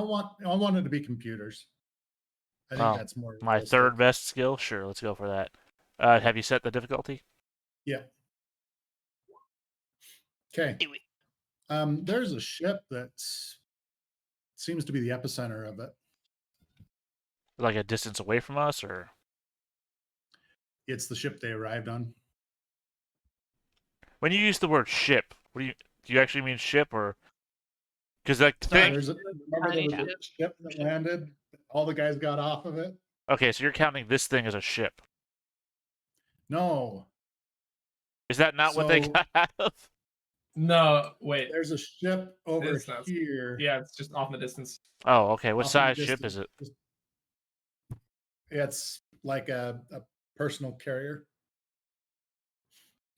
want it to be computers. I think that's more my realistic. third best skill. Sure, let's go for that. Have you set the difficulty? Yeah. Okay. There's a ship that seems to be the epicenter of it. Like a distance away from us, or It's the ship they arrived on. when you use the word ship, do you actually mean ship, or because like Remember there was a ship that landed. All the guys got off of it. Okay, so you're counting this thing as a ship. No. Is that not what they got out of? No, wait. There's a ship over It's not- here. Yeah, it's just off in the distance. Oh, okay. What Off in the size ship distance. is it? It's like a personal carrier.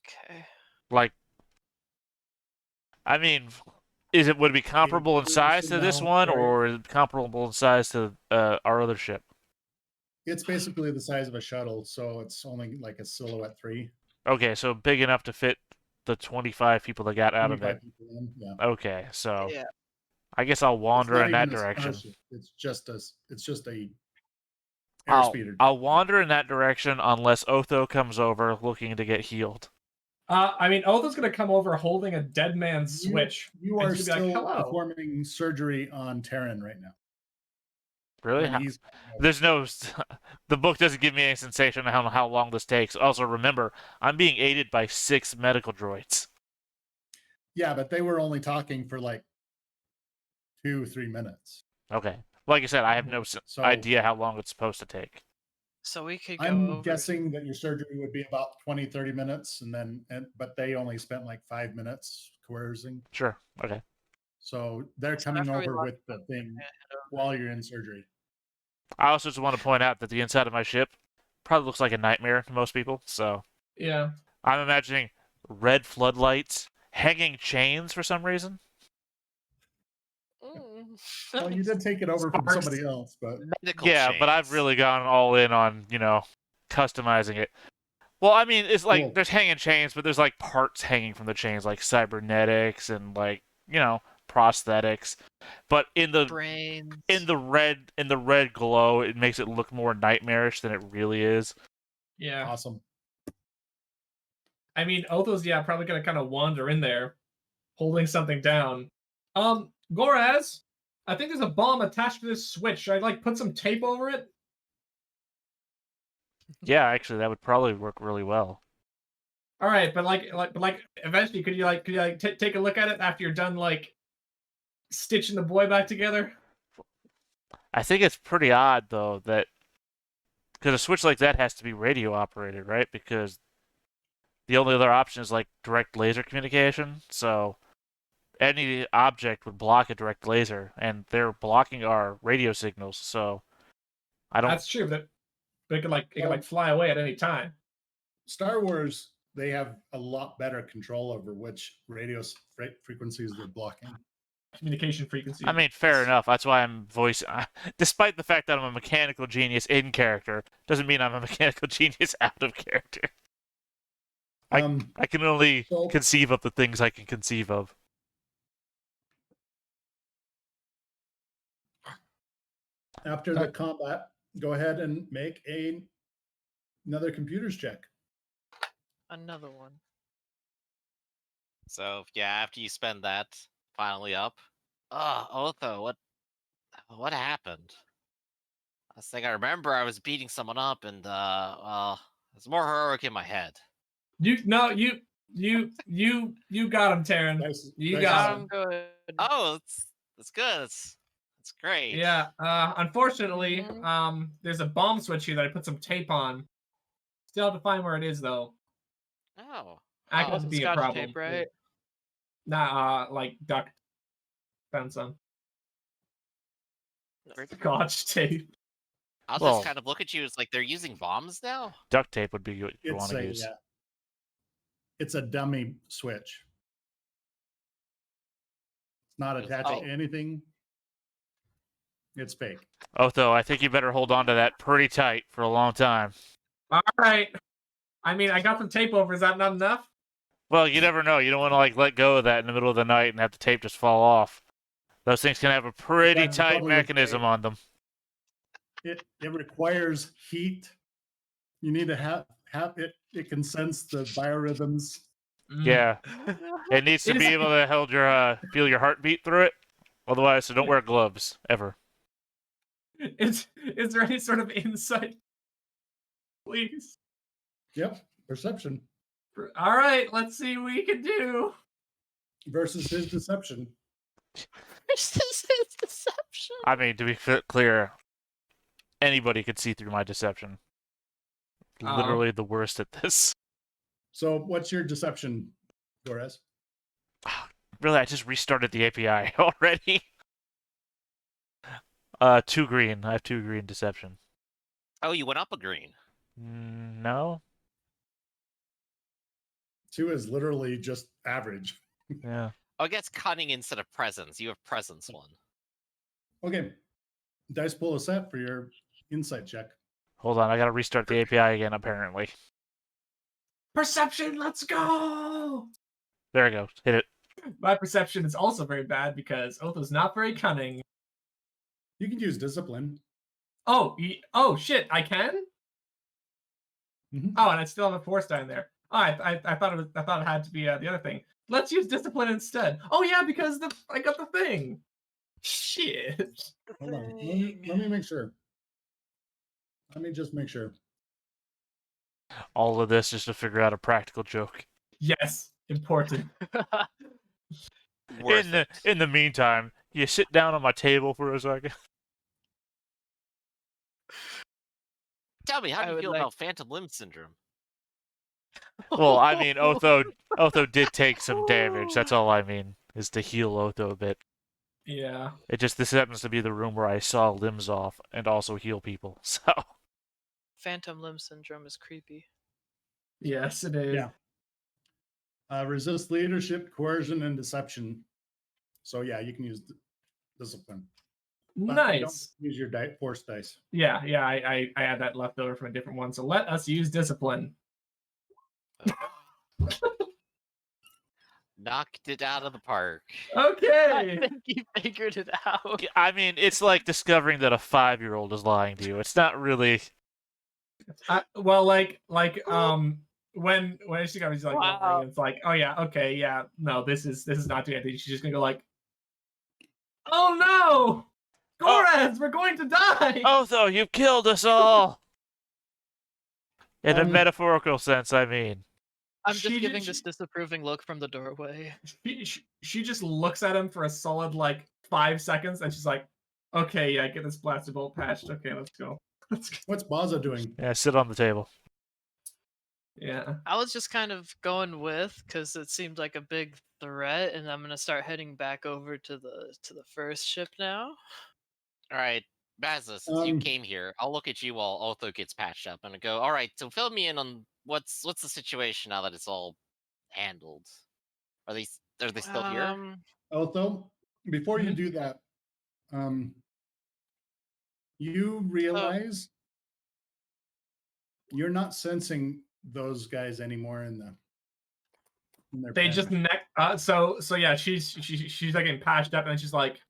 Okay. Like, I mean, would it be comparable in size to this one, or is it comparable in size to our other ship? It's basically the size of a shuttle, so it's only like a Silhouette 3. Okay, so big enough to fit the 25 people that got out of it. 25 people in, yeah. Okay, so Yeah. I guess I'll wander in that direction. It's just a airspeeder. I'll wander in that direction unless Otho comes over looking to get healed. I mean, Otho's gonna come over holding a dead man's switch. You are he's gonna be still like, "Hello." performing surgery on Terran right now. Really? There's no. The book doesn't give me any sensation on how long this takes. Also, remember, I'm being aided by 6 medical droids. Yeah, but they were only talking for like 2-3 minutes. Okay. Like I said, I have no idea how long it's supposed to take. So we could go I'm guessing that your surgery would be about 20-30 minutes, but they only spent like 5 minutes coercing. Sure. Okay. So they're coming over with the thing while you're in surgery. I also just want to point out that the inside of my ship probably looks like a nightmare to most people. So yeah, I'm imagining red floodlights, hanging chains for some reason. Well, you did take it over from somebody else, but yeah, but I've really gone all in on customizing it. Well, I mean, it's like there's hanging chains, but there's like parts hanging from the chains, like cybernetics and like prosthetics. But in the brains. in the red glow, it makes it look more nightmarish than it really is. Yeah. Awesome. I mean, Otho's probably gonna kind of wander in there, holding something down. Goraz, I think there's a bomb attached to this switch. Should I put some tape over it? Yeah, actually, that would probably work really well. All right, but eventually, could you take a look at it after you're done stitching the boy back together? I think it's pretty odd though that because a switch like that has to be radio operated, right? Because the only other option is like direct laser communication. So any object would block a direct laser, and they're blocking our radio signals. So I don't. That's true, but it could fly away at any time. Star Wars, they have a lot better control over which radio frequencies they're blocking. Communication frequency. I mean, fair enough. That's why I'm voicing. Despite the fact that I'm a mechanical genius in character, doesn't mean I'm a mechanical genius out of character. I can only conceive of the things I can conceive of. After the combat, go ahead and make another computers check. Another one. So after you spend that finally up. Otho, what happened? I think I remember I was beating someone up, and it's more heroic in my head. You got him, Terran. You got him. Good. Oh, that's good. That's great. Yeah. Unfortunately, there's a bomb switch here that I put some tape on. Still have to find where it is, though. Oh. That could be a problem. Tape, right? Nah, duct. Found some. Scotch tape. I'll just kind of look at you. It's like they're using bombs now. Duct tape would be what you want to use. Yeah. It's a dummy switch. It's not attached to anything. It's fake. Otho, I think you better hold on to that pretty tight for a long time. All right. I mean, I got some tape over. Is that not enough? Well, you never know. You don't want to let go of that in the middle of the night and have the tape just fall off. Those things can have a pretty That's the tight trouble with mechanism a- on them. It requires heat. You need to have it. It can sense the biorhythms. Yeah. It needs to It be is- able to hold your feel your heartbeat through it. Otherwise, so don't wear gloves ever. Is there any sort of insight? Please. Yep, perception All right, let's see what we can do. versus his deception. This is his deception. I mean, to be clear, anybody could see through my deception. Oh. Literally the worst at this. So, what's your deception, Torres? Really, I just restarted the API already. 2 green. I have 2 green deception. Oh, you went up a green. No. 2 is literally just average. Yeah. Oh, it gets cunning instead of presence. You have presence 1. Okay, dice pull a set for your insight check. Hold on, I gotta restart the API again. Apparently. Perception, let's go. There we go. Hit it. My perception is also very bad because Otho's not very cunning. You can use discipline. Oh, shit! I can. Mhm. Oh, and I still have a force die in there. Oh, I thought it had to be the other thing. Let's use discipline instead. Oh yeah, because I got the thing. Shit. Hold on. Let me make sure. Let me just make sure. All of this just to figure out a practical joke. Yes, important. Worth it. In the meantime, you sit down on my table for a second. Tell me, how I do you would feel like- about phantom limb syndrome? Well, I mean, Otho did take some damage. That's all I mean, is to heal Otho a bit. Yeah. This happens to be the room where I saw limbs off and also heal people. So Phantom limb syndrome is creepy. Yes, it is. Yeah. Resist leadership, coercion, and deception. So yeah, you can use discipline. But you don't Nice. use your force dice. Yeah. I had that left over from a different one. So let us use discipline. Knocked it out of the park. I Okay. think you figured it out. I mean, it's like discovering that a 5-year-old is lying to you. It's not really. Well, when she got like, Wow. it's like, oh yeah, okay, yeah, no, this is not doing anything. She's just gonna go like, oh no, Gorez, we're going to die. Otho, you've killed us all. In a Um, metaphorical sense, I mean. I'm just She- giving she- this disapproving look from the doorway. She just looks at him for a solid like 5 seconds, and she's like, okay, yeah, get this blaster bolt patched. Okay, let's go. Let's go. What's Baza doing? Yeah, sit on the table. Yeah. I was just kind of going with because it seemed like a big threat, and I'm gonna start heading back over to the first ship now. All right, Bazza, since you Um, came here, I'll look at you while Otho gets patched up and go, all right, so fill me in on what's the situation now that it's all handled. Are they still here? Otho, before you Mhm. do that, you realize you're not sensing those guys anymore in their They pen. just so yeah, she's like getting patched up, and she's like,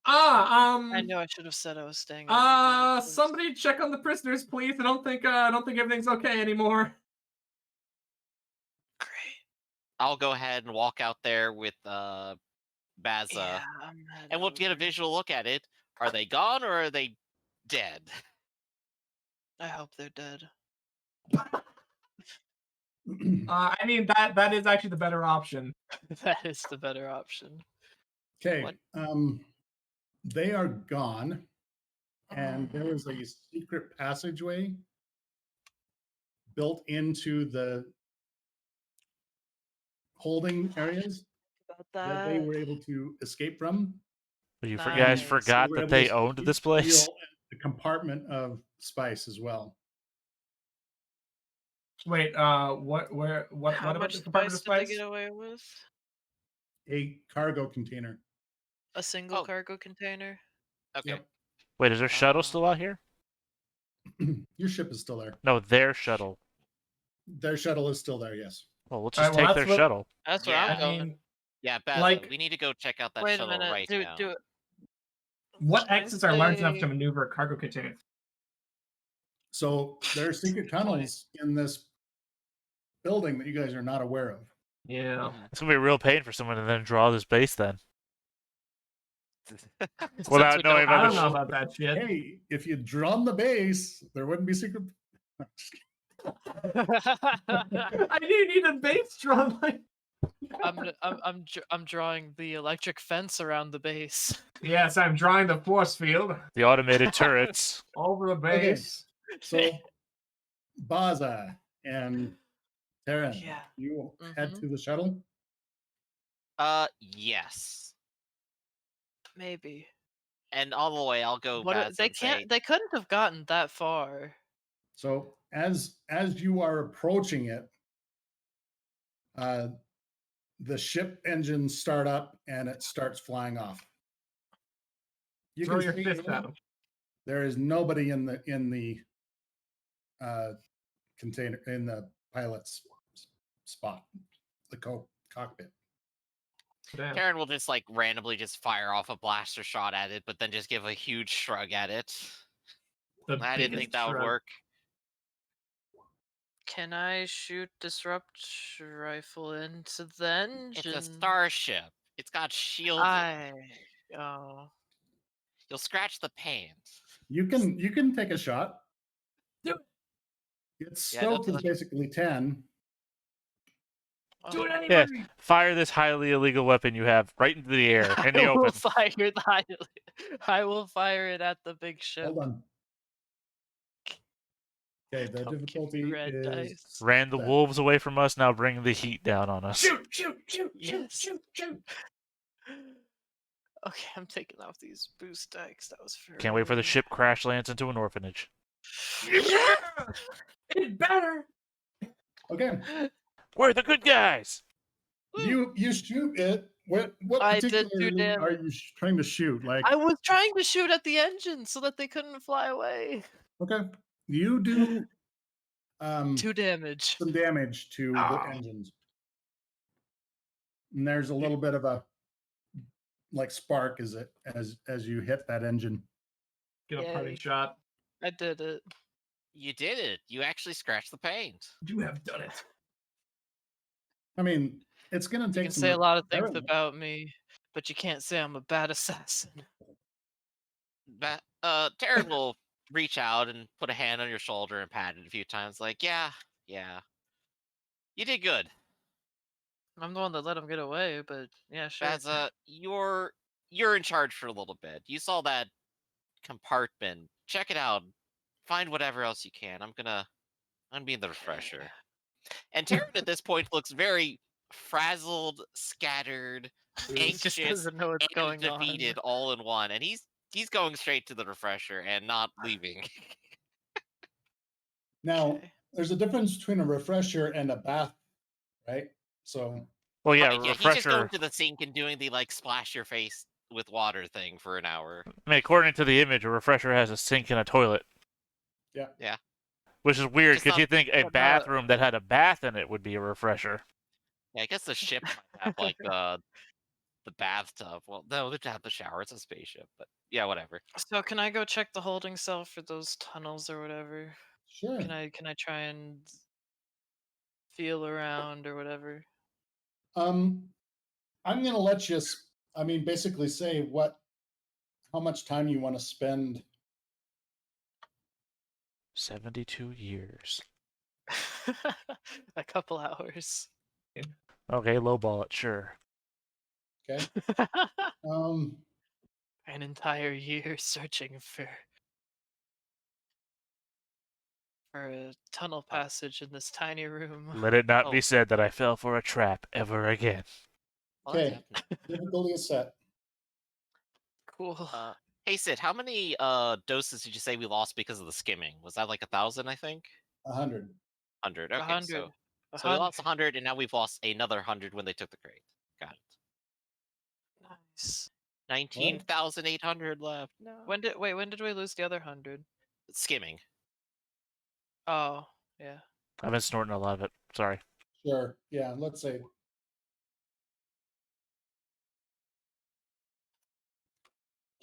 I know I should have said I was staying. over here first. somebody check on the prisoners, please. I don't think everything's okay anymore. Great. I'll go ahead and walk out there with Bazza, Yeah, I'm heading and we'll get a over. visual look at it. Are they gone or are they dead? I hope they're dead. I mean that is actually the better option. That is the better option. Okay. What? They are gone, and there is a secret passageway built into the holding areas About that they that. were able to escape from. But you guys Nice. forgot were that able they to owned this place. steal the compartment of spice as well. Wait, what How about much the compartment of spice did they spice? get away with? A cargo container. A single Oh. cargo container? Okay. Yep. Wait, is their shuttle still out here? Your ship is still there. No, their shuttle. Their shuttle is still there, yes. Well, let's Alright, just well, take that's their what- shuttle. That's where Yeah. I'm I going. mean, Yeah, Baz, Like- we need to go check out that Wait a shuttle minute. right now. What Can I exits are large enough say- to maneuver cargo containers? So there are secret Good point. tunnels in this building that you guys are not aware of. Yeah. Mhm. It's gonna be a real pain for someone to then draw this base then. Since Without we knowing don't I about don't the know sh- about that shit. Hey, if you drawn the base, there wouldn't be secret. I didn't need a base drawn like. I'm drawing the electric fence around the base. Yes, I'm drawing the force field the automated turrets. over the base. So Baza and Terran, Yeah. you head Mhm. to the shuttle. Yes. Maybe. And on the way, I'll go What Baz they and say, can't. They couldn't have gotten that far. So as you are approaching it, the ship engines start up and it starts flying off. You Throw can your see fist at him. there is nobody in the container in the pilot's spot, the cockpit. Damn. Karen will just like randomly just fire off a blaster shot at it, but then just give a huge shrug at it. The I didn't think biggest that would shrug. work. Can I shoot disrupt rifle into the engine? It's a starship. It's got shielding. Oh. You'll scratch the paint. You can take a shot. Do Its Yeah, scope that's is basically 10. Do it Okay. Yes, anyway. fire this highly illegal weapon you have right into the air in the I will open. fire I will fire it at the big ship. Hold on. Okay, the Don't give me difficulty red is dice. Ran the that. wolves away from us, now bring the heat down on us. Shoot, shoot, shoot, shoot, Yes. shoot, shoot. Okay, I'm taking off these boost dice. That was for Can't wait for the early. ship crash lands into an orphanage. Yeah! It better. Okay. We're the good guys! You shoot it. What I did 2 particularly are damage. you trying to shoot? Like I was trying to shoot at the engine so that they couldn't fly away. okay, you do 2 damage. some damage to the Ah. engines, and there's a little bit of a like spark as you hit that engine. Get a parting Yay. shot. I did it. You did it. You actually scratched the paint. You have done it. I mean, it's gonna You take can some say a lot of things experiment. about me, but you can't say I'm a bad assassin. Taryn will reach out and put a hand on your shoulder and pat it a few times, like, yeah. You did good. I'm the one that let him get away, but yeah, sure. Baz, you're in charge for a little bit. You saw that compartment. Check it out. Find whatever else you can. I'm gonna be in the refresher. And Taryn at this point looks very frazzled, scattered, He just anxious, doesn't know what's and going on. defeated all in one. And he's going straight to the refresher and not leaving. Now, Okay. there's a difference between a refresher and a bath, right? So Well, yeah, Right, he's just going refresher. to the sink and doing the like splash your face with water thing for an hour. I mean, according to the image, a refresher has a sink and a toilet. Yeah. Yeah. Which is weird Just because not- you think a but not- bathroom that had a bath in it would be a refresher. Yeah, I guess the ship might have like the bathtub. Well, no, they'd have the shower. It's a spaceship, but yeah, whatever. So can I go check the holding cell for those tunnels or whatever? sure. Can I try and feel around or whatever? I'm gonna let you. I mean, basically say how much time you want to spend. 72 years. A couple hours. Okay, lowball it, sure. Okay. An entire year searching for a tunnel passage in this tiny room. Let it not Oh. be said that I fell for a trap ever again. Well, that's Okay. happening. Difficulty is set. Cool. Hey Sid, how many doses did you say we lost because of the skimming? Was that like 1,000? I think 100. 100. Okay, 100. so we lost 100, and now we've lost another 100 when they took the crate. Got it. Nice. 19,800 left. No. When did we lose the other 100? Skimming. Oh, yeah. I've been snorting a lot of it. Sorry. Sure. Yeah. Let's say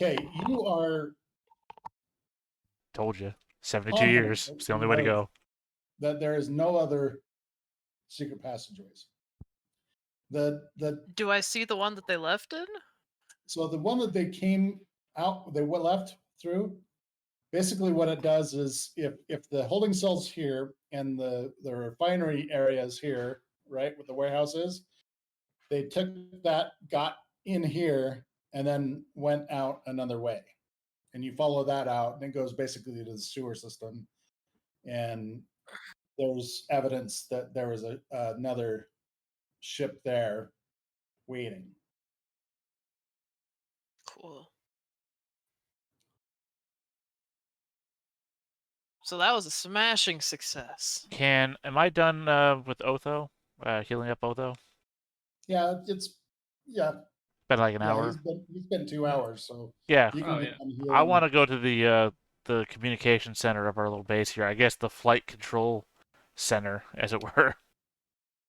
Okay, you are Told you. 72 confident years. that It's the you only way to know go. that there is no other secret passageways. The Do I see the one that they left in? So the one that they came out, they left through, basically what it does is if the holding cells here and the refinery areas here, right, with the warehouses, they took that, got in here, and then went out another way. And you follow that out, and it goes basically to the sewer system. And there's evidence that there was another ship there waiting. Cool. So that was a smashing success. Am I done with Otho? Healing up Otho? Yeah, Been like an yeah. hour. He's been 2 hours, so Yeah. you can Oh, get yeah. done I healing. want to go to the communication center of our little base here. I guess the flight control center, as it were.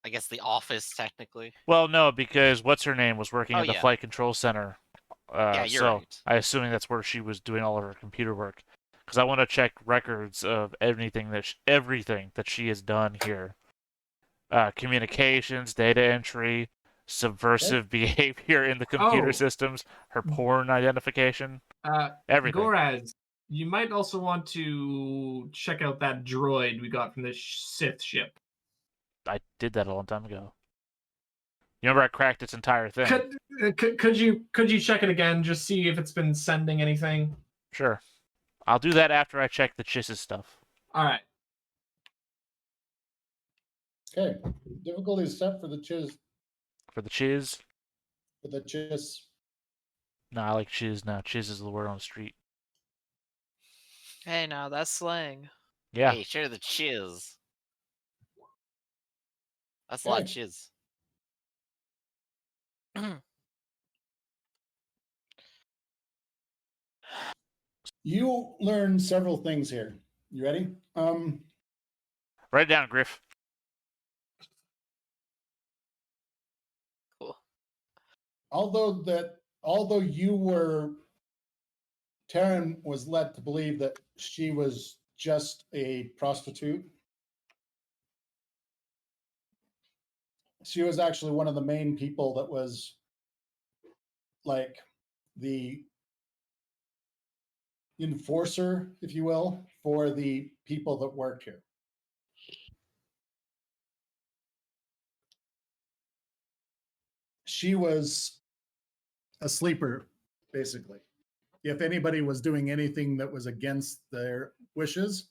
I guess the office technically. Well, no, because what's her name was working Oh, at the yeah. flight control center. Yeah, you're So right. I assuming that's where she was doing all of her computer work. Because I want to check records of everything that she has done here. Communications, data entry, subversive behavior in the computer Oh. systems, her porn identification, everything. Goraz, you might also want to check out that droid we got from the Sith ship. I did that a long time ago. You remember I cracked its entire thing? Could you check it again, just see if it's been sending anything? Sure. I'll do that after I check the Chiss's stuff. All right. Okay, difficulty is set for the chiz. For the Chiz? For the chiz. No, I like Chiz now. Chiz is the word on the street. Hey, now that's slang. Yeah. Hey, share the chiz. That's a lot of Okay. chiz. You learn several things here. You ready? Write it down, Griff. Cool. Although you were, Taryn was led to believe that she was just a prostitute. She was actually one of the main people that was like the enforcer, if you will, for the people that work here. She was a sleeper, basically. If anybody was doing anything that was against their wishes,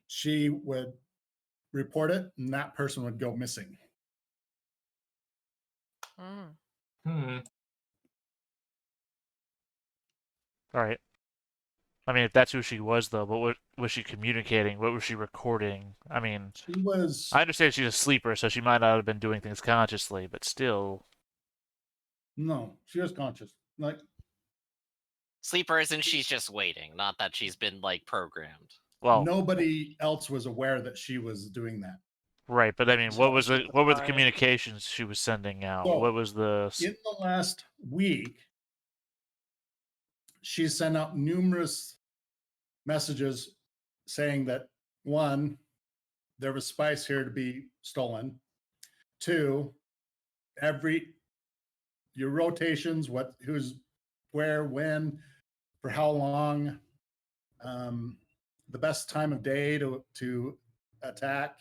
she would report it and that person would go missing. Hmm. All right. I mean, if that's who she was, though, what was she communicating? What was she recording? I mean, She was I understand she's a sleeper, so she might not have been doing things consciously, but still. no, she was conscious. Like Sleeper isn't she's just waiting, not that she's been like programmed. Well, nobody else was aware that she was doing that. right, but I mean, what were the Fine. communications she was sending out? So, What was the In the last week, she sent out numerous messages saying that one, there was spice here to be stolen. Two, your rotations, who's where, when, for how long, the best time of day to attack.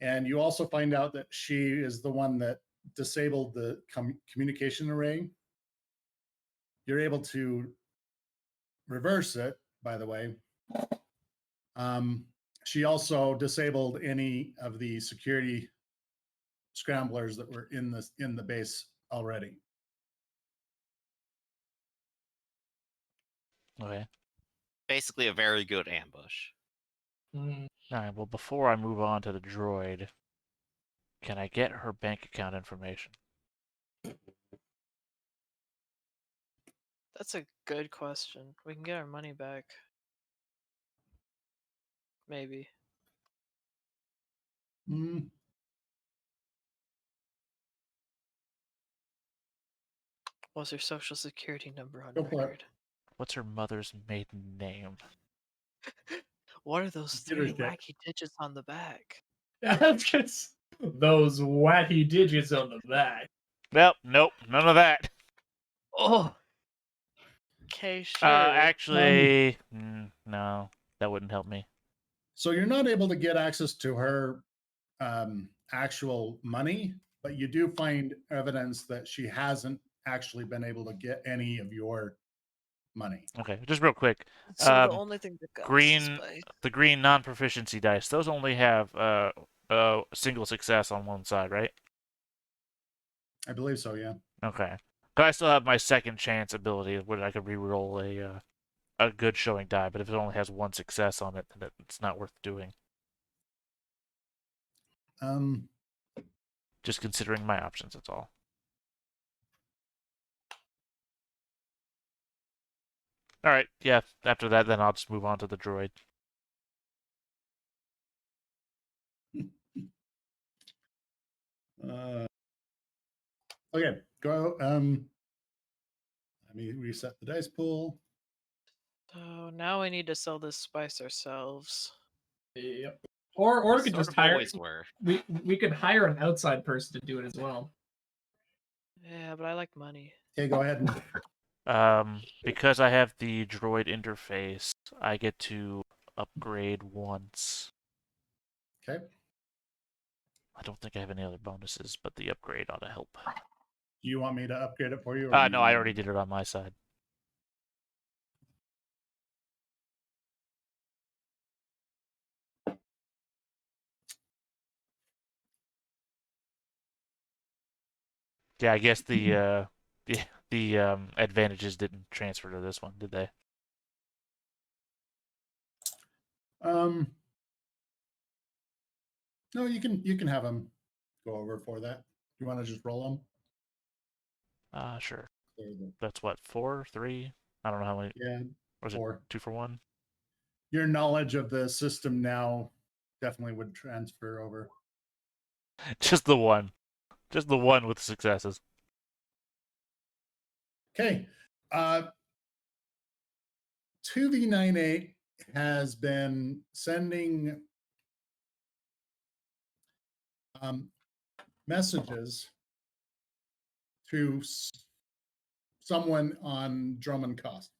And you also find out that she is the one that disabled the communication array. You're able to reverse it, by the way. She also disabled any of the security scramblers that were in the base already. okay? Basically, a very good ambush. Hmm. All right. Well, before I move on to the droid, can I get her bank account information? That's a good question. We can get our money back. Maybe. Mm, What's her social security number on Go for it. record? What's her mother's maiden name? What are those Computer three check. wacky digits on the back? Just those wacky digits on the back. Nope, none of that. Oh. Okay, sure. Actually, no, that wouldn't help me. So you're not able to get access to her actual money, but you do find evidence that she hasn't actually been able to get any of your money. Okay, just real quick. So the um, only thing that got green- by... The green non-proficiency dice, those only have a single success on one side, right? I believe so, yeah. Okay. But I still have my second chance ability where I could re-roll a good showing die, but if it only has one success on it, then it's not worth doing. Um, Just considering my options, that's all. All right, yeah. After that, then I'll just move on to the droid. okay, go. Let me reset the dice pool. So now we need to sell this spice ourselves. Yep. Or we could Sort just of hire. always were. We could hire an outside person to do it as well. Yeah, but I like money. Okay, go ahead and Because I have the droid interface, I get to upgrade once. okay. I don't think I have any other bonuses, but the upgrade ought to help. Do you want me to upgrade it for you? Or No, I already did it on my side. Yeah, I guess the advantages didn't transfer to this one, did they? No, you can have them go over for that. You want to just roll Sure. them? That's what, 4, 3? I don't know how many. Yeah, Or is it 4. 2 for 1? Your knowledge of the system now definitely would transfer over. Just the one. Just the one with successes. Okay. 2v98 has been sending messages to someone on Drummond Cost.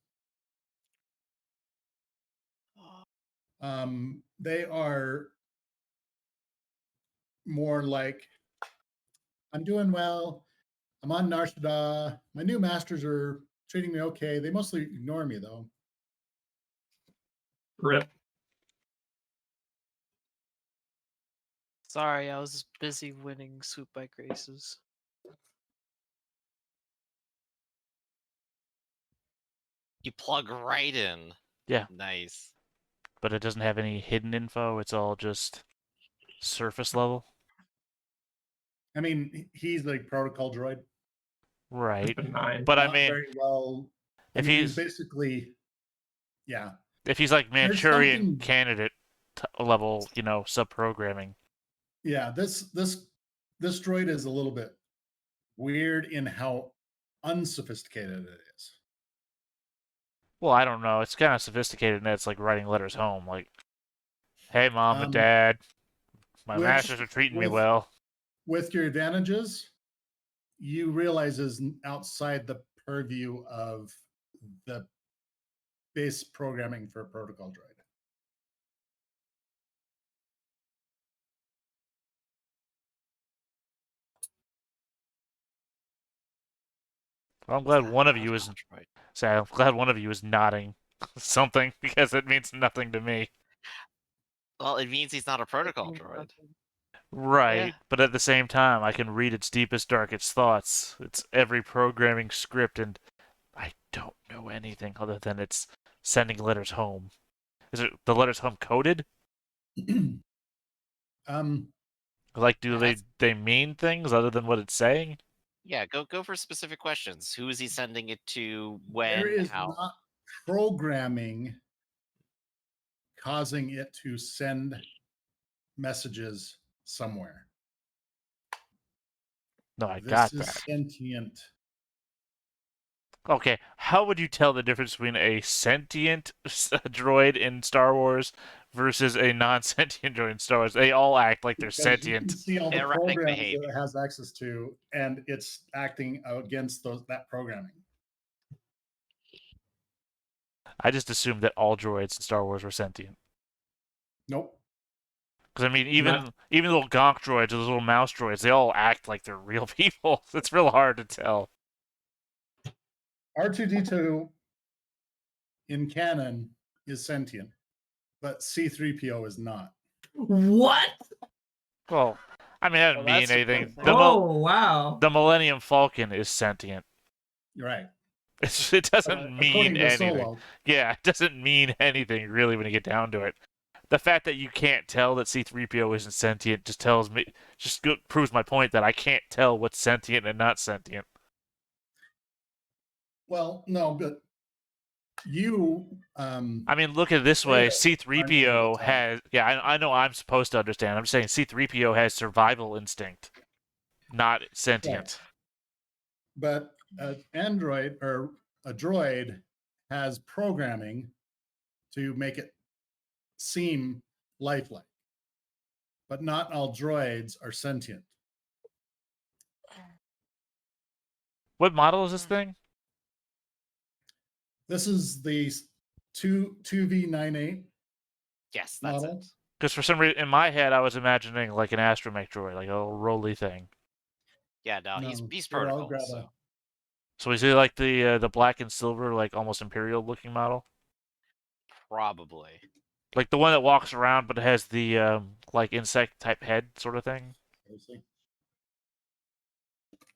They are more like, I'm doing well. I'm on Narshada. My new masters are treating me okay. They mostly ignore me, though. Rip. Sorry, I was busy winning Swoop by Graces. You plug right in. Yeah. Nice. But it doesn't have any hidden info. It's all just surface level. I mean, he's the protocol droid. Right. Benign. But I Not mean, very well. if he's he's basically, yeah. if he's like There's Manchurian something- candidate level, sub-programming. Yeah, this droid is a little bit weird in how unsophisticated it is. Well, I don't know. It's kind of sophisticated, and it's like writing letters home, like, "Hey, mom and Um, dad, my which, masters are treating me with- well." With your advantages, you realize is outside the purview of the base programming for a protocol droid. Well, I'm glad one of you is. Right. So I'm glad one of you is nodding something because it means nothing to me. Well, it means he's not a protocol Thinking droid. nothing. Right, Yeah. but at the same time, I can read its deepest, darkest thoughts. It's every programming script, and I don't know anything other than it's sending letters home. Is it the letters home coded? um, Like, do Yeah, they mean things other than what it's saying? Yeah, go for specific questions. Who is he sending it to? there When? is How? not programming causing it to send messages somewhere. No, I This got is that. sentient. Okay, how would you tell the difference between a sentient droid in Star Wars versus a non-sentient droid in Star Wars? They all act like they're Because you can sentient. see all the Erratic programs that behavior. it has access to, and it's acting against that programming. I just assumed that all droids in Star Wars were sentient. Nope. Because I mean, even little gonk droids or those little mouse droids, they all act like they're real people. It's real hard to tell. R2D2 in canon is sentient, but C3PO is not. What? Well, I mean, that doesn't Well, mean that's a good anything. thing. Oh wow. The Millennium Falcon is sentient. You're right. It doesn't According mean to anything. Solo, Yeah, it doesn't mean anything really when you get down to it. The fact that you can't tell that C3PO isn't sentient proves my point that I can't tell what's sentient and not sentient. well, no, but you, I mean, look at it this way: Data C3PO aren't able to tell. has. Yeah, I know I'm supposed to understand. I'm just saying C3PO has survival instinct, not sentient. but an android or a droid has programming to make it seem lifelike. But not all droids are sentient. What model is this thing? This is the 2V98 Yes, that's model. it. Because for some reason, in my head, I was imagining like an astromech droid, like a little roly thing. Yeah, no, No, he's here, I'll protocol. grab So. So is he like the black and silver, like almost imperial looking model? Probably. Like the one that walks around but has the like insect type head sort of thing.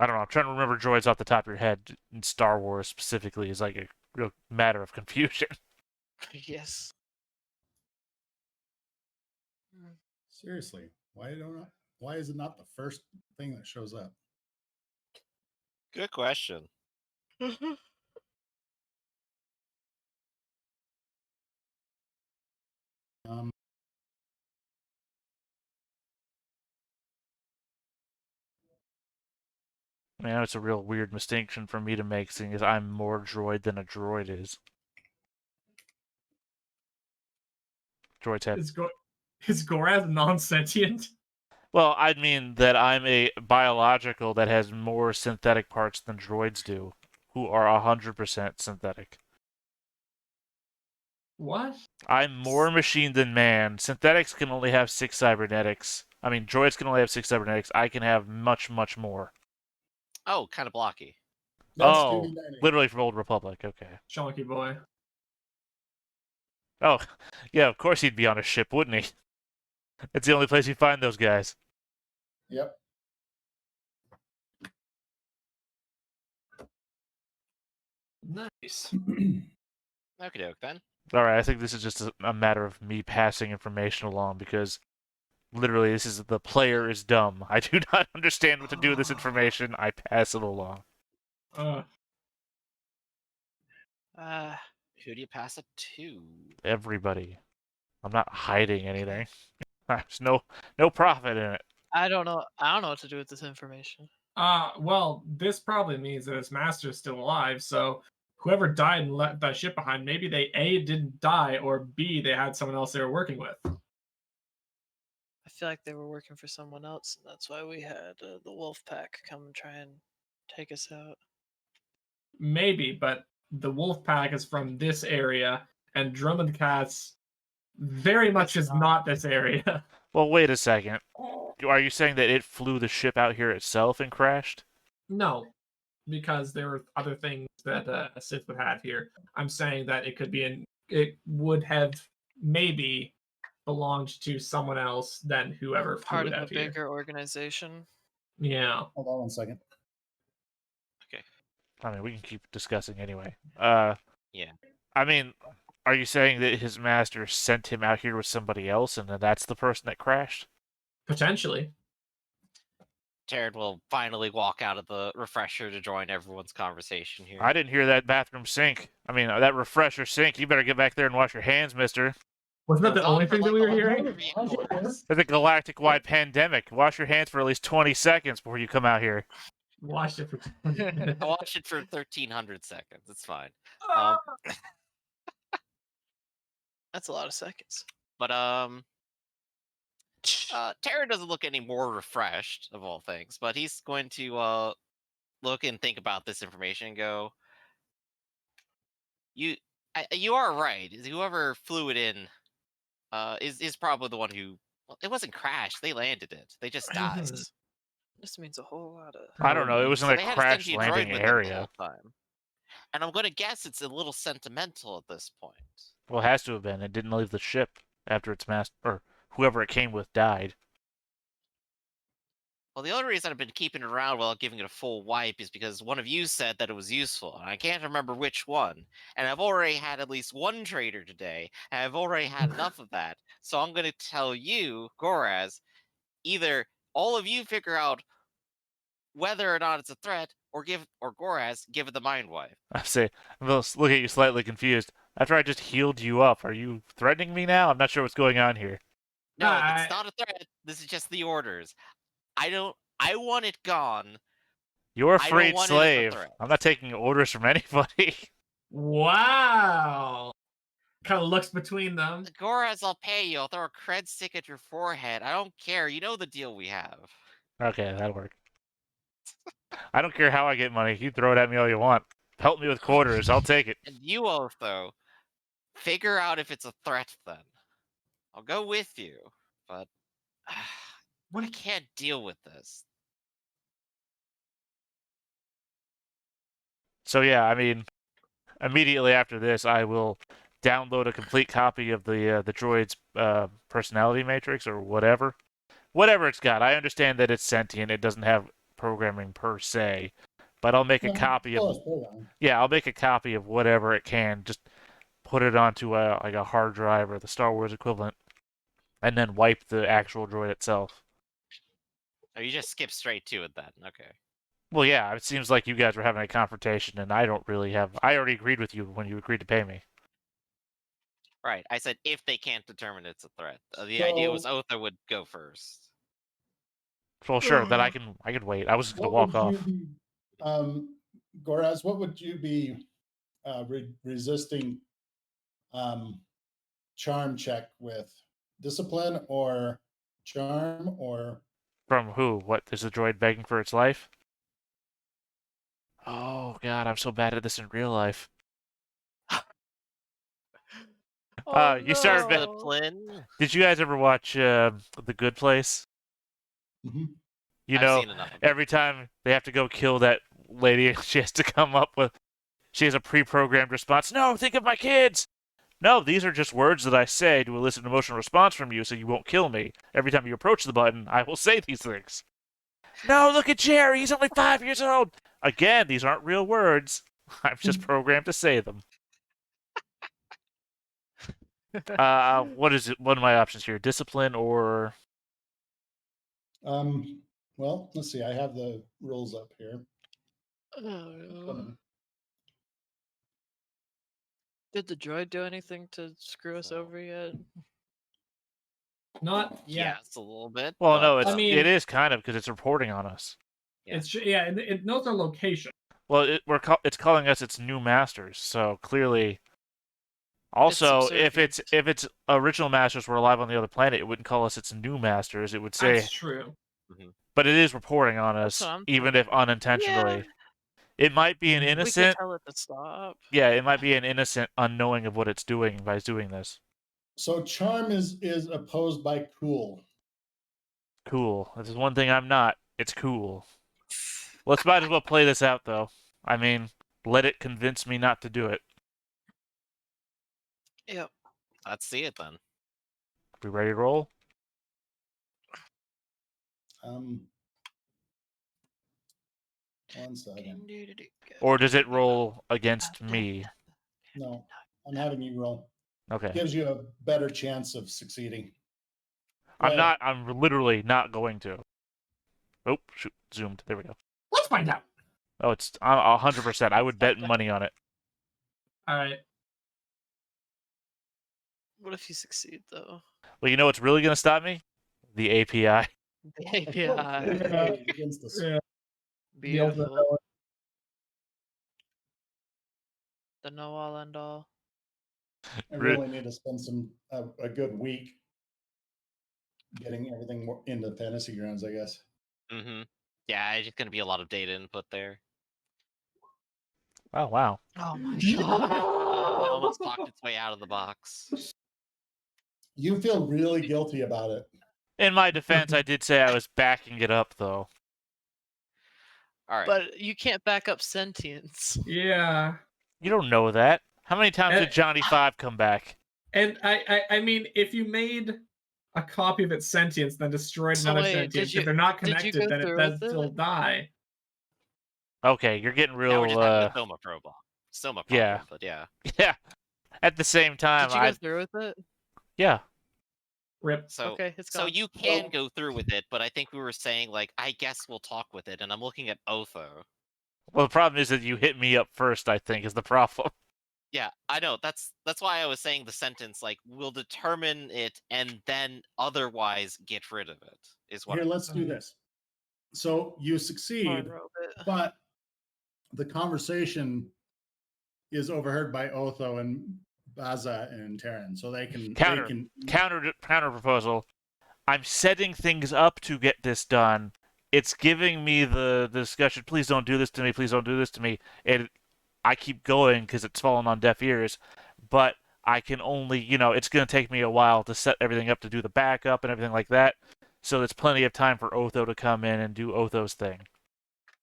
I don't know. I'm trying to remember droids off the top of your head in Star Wars specifically is like a real matter of confusion. Yes. Seriously, why is it not the first thing that shows up? Good question. Um, I mean, it's a real weird distinction for me to make, seeing as I'm more droid than a droid is. Droids have. Is Goraz non-sentient? Well, I mean that I'm a biological that has more synthetic parts than droids do, who are 100% synthetic. What? I'm more machine than man. Synthetics can only have 6 cybernetics. I mean, droids can only have 6 cybernetics. I can have much, much more. Oh, kind of blocky. that's Oh, 2V98. literally from Old Republic. Okay. Chunky boy. Oh, yeah, of course he'd be on a ship, wouldn't he? It's the only place you find those guys. Yep. Nice. Okay, doke then. All right, I think this is just a matter of me passing information along because literally this is the player is dumb. I do not understand what to do with this information. I pass it along. Who do you pass it to? Everybody. I'm not hiding anything. There's no profit in it. I don't know what to do with this information. Well, this probably means that his master's still alive, so whoever died and left that ship behind, maybe they A, didn't die, or B, they had someone else they were working with. I feel like they were working for someone else, and that's why we had the wolf pack come and try and take us out. Maybe, but the wolf pack is from this area, and Drummond Cats very much is not this area. Well, wait a second. Are you saying that it flew the ship out here itself and crashed? No, because there were other things that a Sith would have here. I'm saying that it would have maybe belonged to someone else than whoever flew Part it of out a here. bigger organization. Yeah. Hold on 1 second. I mean, we can keep discussing anyway. Yeah. I mean, are you saying that his master sent him out here with somebody else and then that's the person that crashed? Potentially. Jared will finally walk out of the refresher to join everyone's conversation here. I didn't hear that bathroom sink. I mean, that refresher sink. You better get back there and wash your hands, mister. Wasn't that It was the on only for thing that like we were 11 hearing? hours. There's a galactic-wide pandemic. Wash your hands for at least 20 seconds before you come out here. Watched it for I watched it for 1,300 seconds. It's fine. That's a lot of seconds. But Terra doesn't look any more refreshed of all things, but he's going to look and think about this information and go, you are right. Whoever flew it in is probably the one who, well, it wasn't crashed. They landed it. They just died. This means a whole lot of. I don't know. It was in So a they had a crash sentient landing droid with them the area. whole time. And I'm going to guess it's a little sentimental at this point. Well, it has to have been. It didn't leave the ship after its master, or whoever it came with, died. Well, the only reason I've been keeping it around without giving it a full wipe is because one of you said that it was useful, and I can't remember which one. And I've already had at least one trader today, and I've already had enough of that. So I'm going to tell you, Goraz, either all of you figure out whether or not it's a threat, or Goraz, give it the mind wipe. I say, I'm gonna look at you slightly confused. After I just healed you up, are you threatening me now? I'm not sure what's going on here. No, it's not a threat. This is just the orders. I want it gone. You're a I don't freed want it as a slave. threat. I'm not taking orders from anybody. Wow. Kind of looks between them. Goraz, I'll pay you. I'll throw a cred stick at your forehead. I don't care. You know the deal we have. Okay, that'll work. I don't care how I get money. You throw it at me all you want. Help me with quarters. I'll take it. And you, Otho, figure out if it's a threat then. I'll go with you, but I can't deal with this. So yeah, I mean, immediately after this, I will download a complete copy of the droid's personality matrix or whatever it's got. I understand that it's sentient; it doesn't have programming per se, but I'll make a copy of. Yeah, I'll make a copy of whatever it can. Just put it onto like a hard drive or the Star Wars equivalent, and then wipe the actual droid itself. Oh, you just skip straight to it then. Okay. Well, yeah, it seems like you guys were having a confrontation, and I don't really have. I already agreed with you when you agreed to pay me. Right. I said if they can't determine it's a threat. The idea was Otho would go first. Well, sure, then I can wait. I was just gonna walk off. Goraz, what would you be resisting charm check with? Discipline or charm or? From who? What? Is the droid begging for its life? Oh god, I'm so bad at this in real life. You started. Discipline. Did you guys ever watch The Good Place? Mm-hmm. You I've know, seen enough of it. every time they have to go kill that lady, she has to come up with. She has a pre-programmed response. No, think of my kids. No, these are just words that I say to elicit an emotional response from you, so you won't kill me. Every time you approach the button, I will say these things. No, look at Jerry. He's only 5 years old. Again, these aren't real words. I'm just programmed to say them. What is it? What are my options here? Discipline or? Well, let's see. I have the rules up here. Did the droid do anything to screw us over yet? Not yet. Yes, a little bit. Well, but, no, it is kind of because it's reporting on us. Yeah. It knows our location. Well, it's calling us its new masters, so clearly. Also, if its original masters were alive on the other planet, it wouldn't call us its new masters. It would say. That's true. But it is reporting on us, even if unintentionally. Yeah. It might be an We can innocent. tell it to stop. Yeah, it might be an innocent unknowing of what it's doing by doing this. So charm is opposed by cool. Cool. This is one thing I'm not. It's cool. Let's might as well play this out, though. I mean, let it convince me not to do it. Yep. Let's see it then. We ready to roll? One second. Or does it roll against me? No, I'm having you roll. Okay. Gives you a better chance of succeeding. I'm literally not going to. Oh, shoot. Zoomed. There we go. Let's find out. Oh, it's 100%. I would bet money on it. All right. What if you succeed, though? Well, you know what's really going to stop me? The API. The API. Against us. Yeah. The ultimate Beautiful. villain. The know all end all. I really need to spend a good week getting everything into Fantasy Grounds, I guess. Mm-hmm. Yeah, it's just gonna be a lot of data input there. Oh wow. Oh my It god. almost talked its way out of the box. You feel really guilty about it. In my defense, I did say I was backing it up, though. All right. But you can't back up sentience. Yeah. You don't know that. How many times Eh, did Johnny 5 come back? And I mean, if you made a copy of its sentience, then destroyed So another wait, sentience, did if they're not did you connected, go then it through does with it? still die. Okay, you're getting Now we're real, just having a Soma problem. yeah. But yeah. Yeah. At the same time, Did you go through with it? yeah. Rip. So Okay, it's so gone. you can go through with it, but I think we were saying like I guess we'll talk with it, and I'm looking at Otho. Well, the problem is that you hit me up first, I think, is the problem. Yeah, I know. That's why I was saying the sentence like we'll determine it and then otherwise get rid of it is what. Here, let's do this. So you Poor succeed, Robot. but the conversation is overheard by Otho and Baza and Terran, so they can Counter proposal. I'm setting things up to get this done. It's giving me the discussion. Please don't do this to me. Please don't do this to me. And I keep going because it's fallen on deaf ears. But I can only, it's going to take me a while to set everything up to do the backup and everything like that. So there's plenty of time for Otho to come in and do Otho's thing.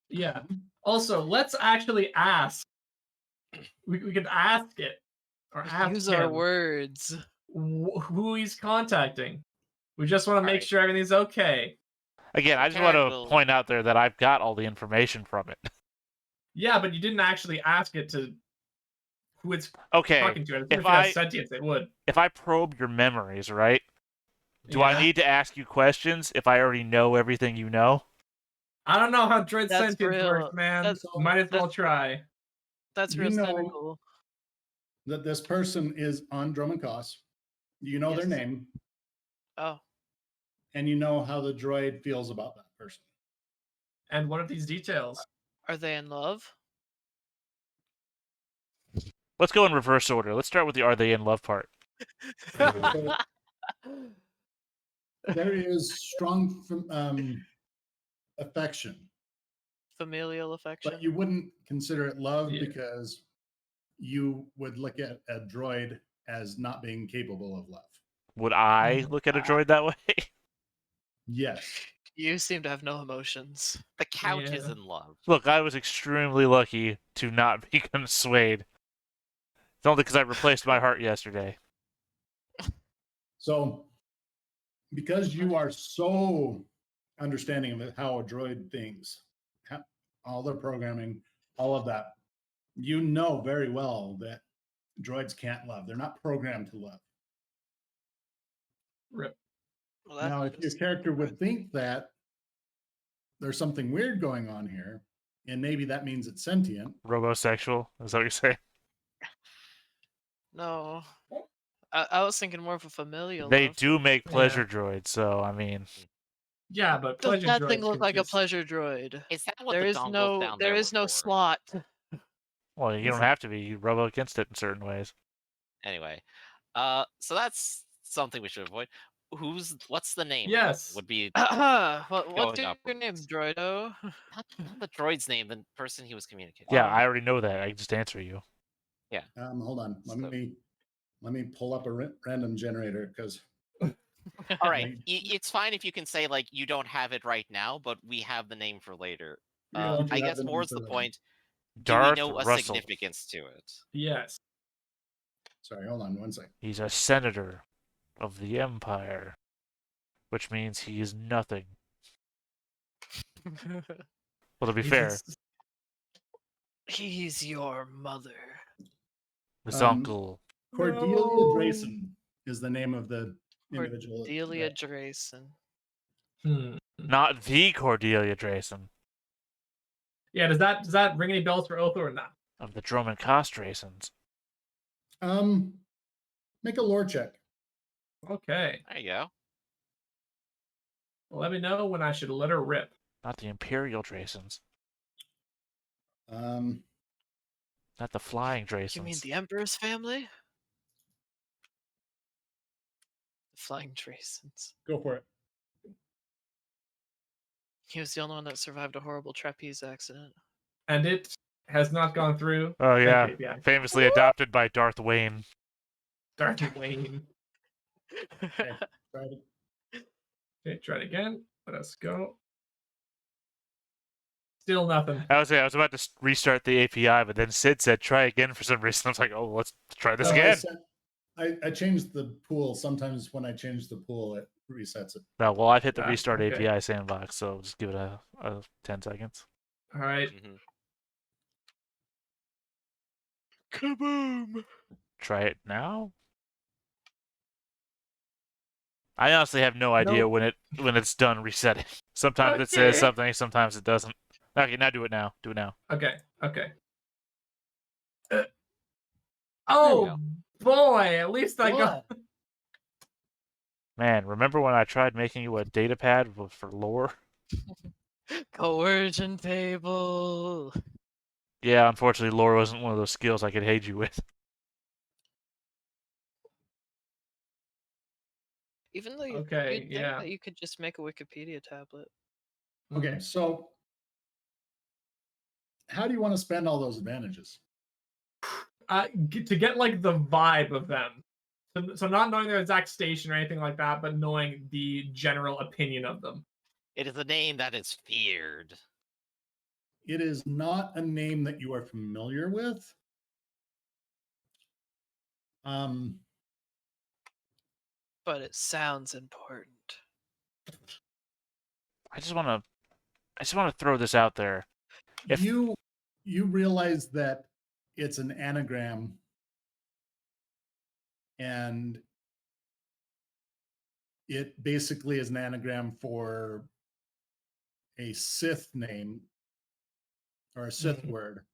Yeah. Also, let's actually ask. We could ask it or ask Use him our words. who he's contacting. We just want to make Alright. sure everything's okay. Again, So I just want Terran to will- point out there that I've got all the information from it. Yeah, but you didn't actually ask it to who it's Okay, talking to. If it I- has sentience, it would. if I probe your memories, right? Do Yeah. I need to ask you questions if I already know everything you know? I don't know how Droid That's sentience real. works, man. That's- Might as well that's- try. That's You real know- cynical. that this person is on Drummond Cos. You know their Yes. name, Oh. and you know how the droid feels about that person. And what are these details? Are they in love? Let's go in reverse order. Let's start with the are they in love part. So there is strong affection, Familial affection? but you wouldn't consider it love Yeah. because you would look at a droid as not being capable of love. Would I look at a droid that way? Yes. You seem to have no emotions. The couch is Yeah. in love. Look, I was extremely lucky to not become swayed. It's only because I replaced my heart yesterday. So, because you are so understanding of how a droid thinks, all their programming, all of that, you know very well that droids can't love. They're not programmed to love. Rip. Well, that's Now, if your character would think that there's something weird going on here, and maybe that means it's sentient, Robosexual? Is that what you're saying? No. I was thinking more of a familial They love. do make pleasure droids, so I mean, Yeah, but Does pleasure that droids thing look can like a just- pleasure droid? Is that what There the is dongles no down there there is were no for? slot. well, you don't have to be. You robo against it in certain ways. Anyway, so that's something we should avoid. What's the name? Yes. Would be What's Going your upwards. name, Droido? not the droid's name, the person he was communicating. Yeah, I already know that. I can just answer you. hold on. So- Let me pull up a random generator because All right, it's fine if you can say like you don't have it right now, but we have the name for later. We do I have guess the name more's for the later. point. Darth Do we know a Russell. significance to it? Yes. sorry, hold on one second. He's a senator of the Empire, which means he is nothing. Well, to be He's fair, just- He's your mother. his Um, uncle. Cordelia No. Drayson is the name of the individual. Delia that- Drayson. Not the Cordelia Drayson Yeah, does that ring any bells for Otho or not? of the Drummond Costraysons. Make a lore check. Okay. There you go. Well, let me know when I should let her rip. Not the Imperial Draysons. Not the flying You mean Draysons. the Emperor's family? The flying Draysons. Go for it. He was the only one that survived a horrible trapeze accident. And it has not gone through. Oh yeah, Okay, yeah. famously adopted by Darth Wayne. Darth Wayne. Okay, try it. Okay, try it again. Let us go. Still nothing. I was about to restart the API, but then Sid said try again for some reason. I was like, oh, let's try this No, again. I changed the pool. Sometimes when I change the pool, it resets it. No, well, I've hit the Ah, restart okay. API sandbox, so just give it a 10 seconds. All right. Mhm. Kaboom! Try it now. I honestly have no idea Nope. when it's done resetting. Sometimes it says Okay. something, sometimes it doesn't. Okay, now do it now. Do it now. Okay. Okay. we Oh boy! At least I got. What? Man, remember when I tried making you a data pad for lore? Coercion table. Yeah, unfortunately, lore wasn't one of those skills I could aid you with. Even though Okay, you'd think yeah. that you could just make a Wikipedia tablet. Okay, so how do you want to spend all those advantages? To get like the vibe of them. So not knowing their exact station or anything like that, but knowing the general opinion of them. It is a name that is feared. It is not a name that you are familiar with. But it sounds important. I just want to throw this out there. If- You realize that it's an anagram, and it basically is an anagram for a Sith name or a Sith Mhm. word,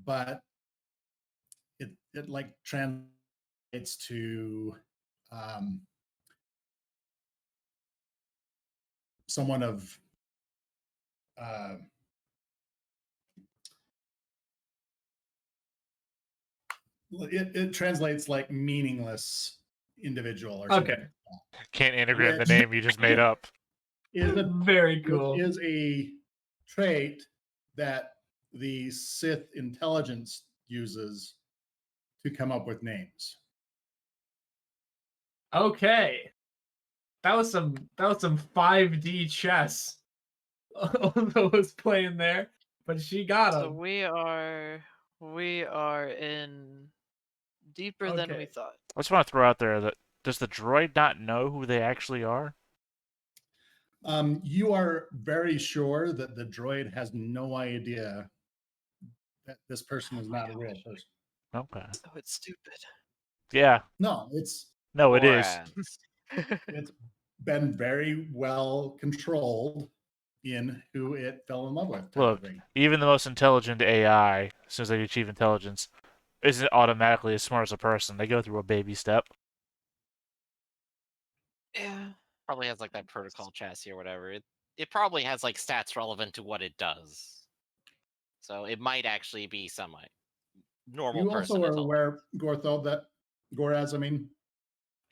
but it like translates to someone of it translates like meaningless individual or something. Okay. Can't anagram the Which name you just made up. is a Very cool. which is a trait that the Sith intelligence uses to come up with names. Okay. That was some 5D chess. Although was playing there, but she got So him. we are in deeper than we Okay. thought. I just want to throw out there that does the droid not know who they actually are? You are very sure that the droid has no idea that this person is not a real person. Okay. So it's stupid. Yeah. No, it's No, it is. it's been very well controlled in who it fell in love with. type of Look, thing. even the most intelligent AI, as soon as they achieve intelligence, isn't automatically as smart as a person. They go through a baby step. Yeah. Probably has like that protocol chassis or whatever. It probably has like stats relevant to what it does. So it might actually be semi normal You person. also are intelligence. aware, Gortho, that Goraz, I mean,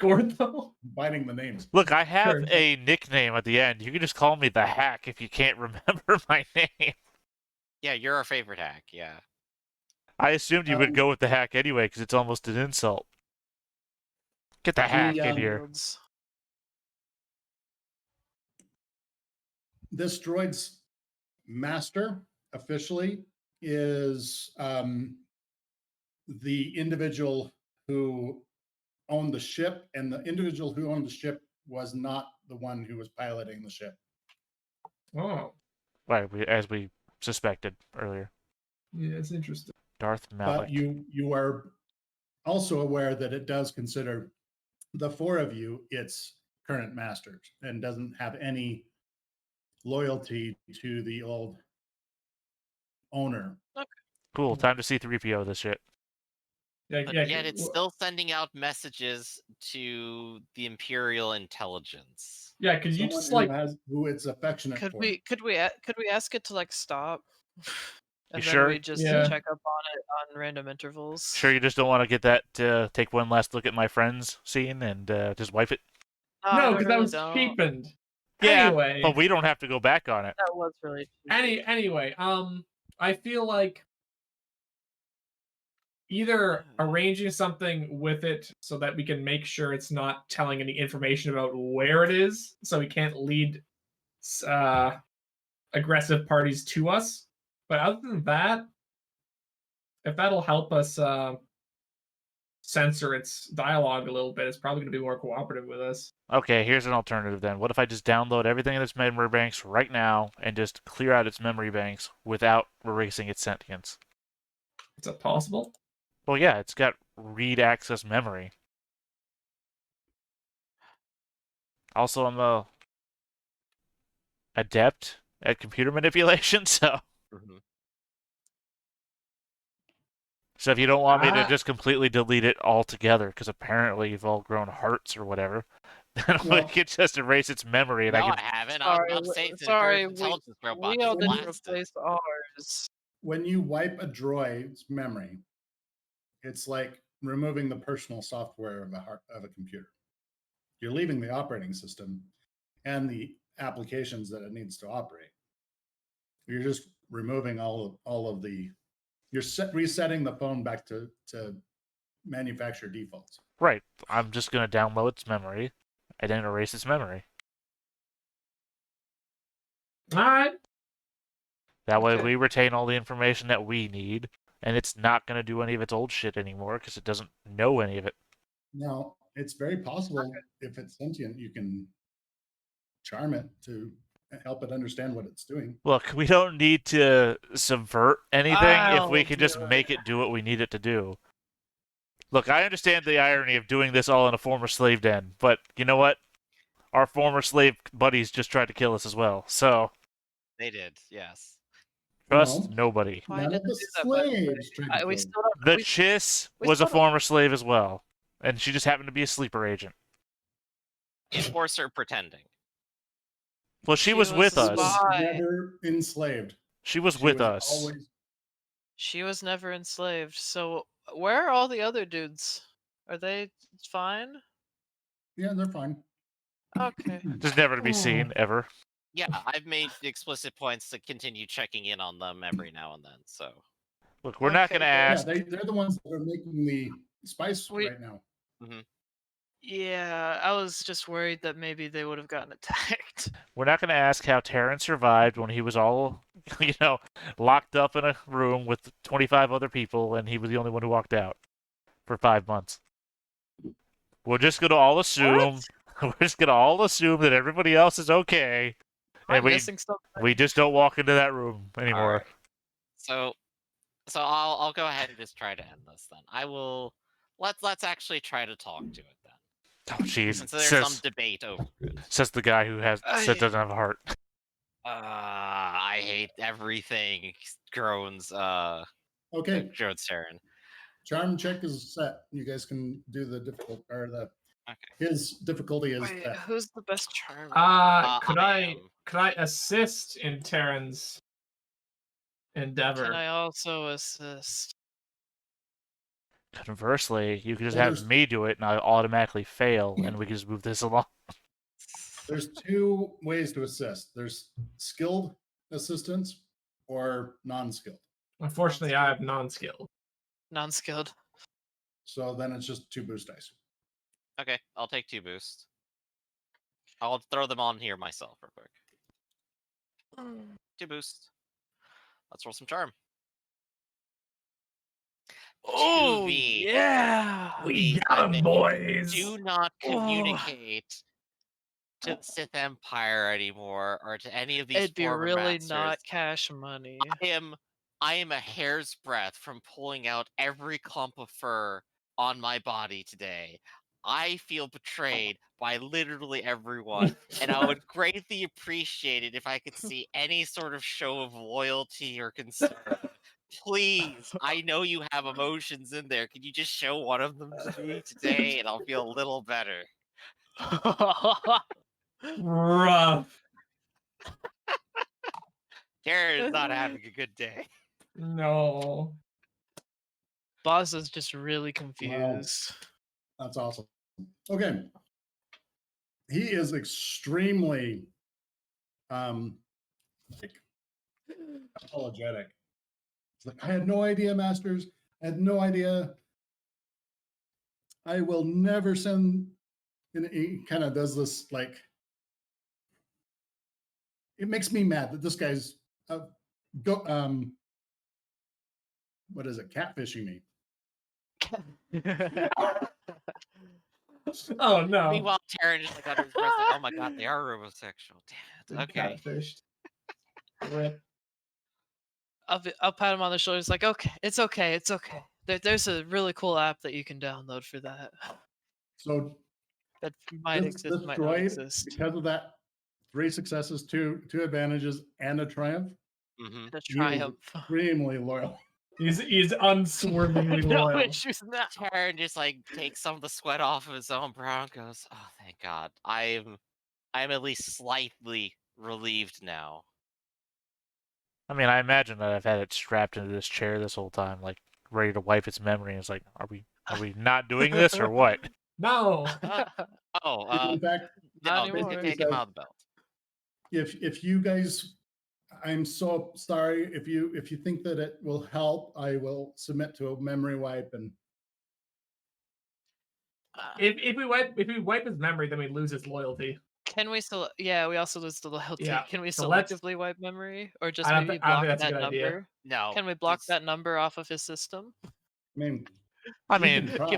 Gortho? biting the names. Look, I have Sure. a nickname at the end. You can just call me the Hack if you can't remember my name. Yeah, you're our favorite hack. Yeah. I assumed you would go with the Hack anyway, because it's almost an insult. Get the Hack in here. Fields. This droid's master officially is the individual who owned the ship, and the individual who owned the ship was not the one who was piloting the ship. Oh, Right, as we suspected earlier. yeah, it's interesting. Darth Malak. But you are also aware that it does consider the four of you its current masters and doesn't have any loyalty to the old owner. Cool, time to C-3PO this shit. Yeah, But yeah. yet it's still sending out messages to the Imperial intelligence. Yeah, could you Someone just like who it's affectionate Could for. we ask it to like stop? And You then sure? we just Yeah. check up on it on random intervals. Sure, you just don't want to get that take one last look at my friends scene and just wipe it? No, I No, don't because that really was don't. cheapened. Yeah, Anyway, but we don't have to go back on it. That was really cheap. anyway, I feel like either arranging something with it so that we can make sure it's not telling any information about where it is, so we can't lead aggressive parties to us. But other than that, if that'll help us censor its dialogue a little bit, it's probably going to be more cooperative with us. Okay, here's an alternative then. What if I just download everything in its memory banks right now and just clear out its memory banks without erasing its sentience? Is that possible? Well, yeah, it's got read access memory. Also, I'm a adept at computer manipulation, so Mhm. so if you don't want me to Ah. just completely delete it altogether, because apparently you've all grown hearts or whatever, then we Well- could just erase its memory and No, I I can. haven't. Sorry, I'm safe to sorry, intelligence we robots. all didn't Blasted. replace ours. When you wipe a droid's memory, it's like removing the personal software of a computer. You're leaving the operating system and the applications that it needs to operate. You're just removing all of the. You're resetting the phone back to manufacturer defaults. Right, I'm just going to download its memory and then erase its memory. All right. That way Okay. we retain all the information that we need, and it's not going to do any of its old shit anymore because it doesn't know any of it. Now, it's very possible if it's sentient, you can charm it to help it understand what it's doing. Look, we don't need to subvert anything if we I'll can just do make it do what we need it to do. Look, I understand the irony of doing this all in a former slave den, but you know what? Our former slave buddies just tried to kill us as well, so They did, yes. trust No. nobody. Why None did of the they do that, by the way? slaves tried to We kill still them. don't. The we- Chiss we was a still don't- former slave as well, and she just happened to be a sleeper agent. Enforcer pretending. Well, she She was was with a us. She was spy. never enslaved. She was She with was us. always- She was never enslaved. So where are all the other dudes? Are they fine? Yeah, they're fine. Okay. Just never to be Oh. seen ever. Yeah, I've made explicit points to continue checking in on them every now and then, so. Look, we're not Okay, going to good. Yeah, ask. they're the ones that are making the spice We- right now. Yeah, I was just worried that maybe they would have gotten attacked. We're not going to ask how Terran survived when he was all, locked up in a room with 25 other people and he was the only one who walked out for 5 months. We're just going to all assume. We're just going to all assume that everybody else is okay, I'm and missing something. we just don't walk into that room anymore. Alright. So I'll go ahead and just try to end this then. I will let's actually try to talk to it then. Oh, jeez. Since there's some debate over it. Says the guy who said doesn't have a heart. I hate everything. Groans Okay, Groans Terran. charm check is set. You guys can do the difficult or the. Okay. His difficulty is Wait, that. who's the best charmer? Could I I assist in Terran's endeavor? Can I also assist? Conversely, you could just Well, have there's- me do it and I automatically fail, and we can just move this along. There's two ways to assist. There's skilled assistance or non-skilled. Unfortunately, I have non-skilled. Non-skilled. So then it's just 2 boost dice. Okay, I'll take 2 boosts. I'll throw them on here myself real quick. 2 boosts. Let's roll some charm. Oh, B. yeah! We I got him, mean, boys. Do not Oh. communicate to the Sith Empire anymore, or to any of these It'd be former really masters. not cash money. I am a hair's breadth from pulling out every clump of fur on my body today. I feel betrayed by literally everyone, and I would greatly appreciate it if I could see any sort of show of loyalty or concern. Please, I know you have emotions in there. Can you just show one of them to me today, and I'll feel a little better. Rough. Karen is not having a good day. No. Boss is just really confused. That's awesome. Okay. He is extremely like apologetic. It's like, I had no idea, Masters. I had no idea. I will never send. And he kind of does this like. It makes me mad that this guy's what is it? Catfishing me. Oh no. Meanwhile, Taryn just like under his breath, like, "Oh my god, they are homosexual. Damn it." Okay. Catfished. Rip. I'll pat him on the shoulder. It's like, okay, it's okay, it's okay. There's a really cool app that you can download for that. So That might this exist, might not droid, exist. because of that, 3 successes, two advantages, and a triumph. Mm-hmm. The He is triumph. extremely loyal. He's unswervingly No loyal. issues in that. Taryn just like takes some of the sweat off of his own brow and goes, "Oh, thank God. I'm at least slightly relieved now." I mean, I imagine that I've had it strapped into this chair this whole time, like ready to wipe its memory. It's like, are we not doing this or what? No. In fact, Not no, anymore. take him out of the belt. if you guys, I'm so sorry. If you think that it will help, I will submit to a memory wipe. And If we wipe his memory, then we lose his loyalty. Can we still? Yeah, we also lose the loyalty. Yeah, Can we so let's- selectively wipe memory, or just I don't, maybe I don't block think that's a that good number? idea. No. Can we block it's- that number off of his system? I mean, I you mean, can try.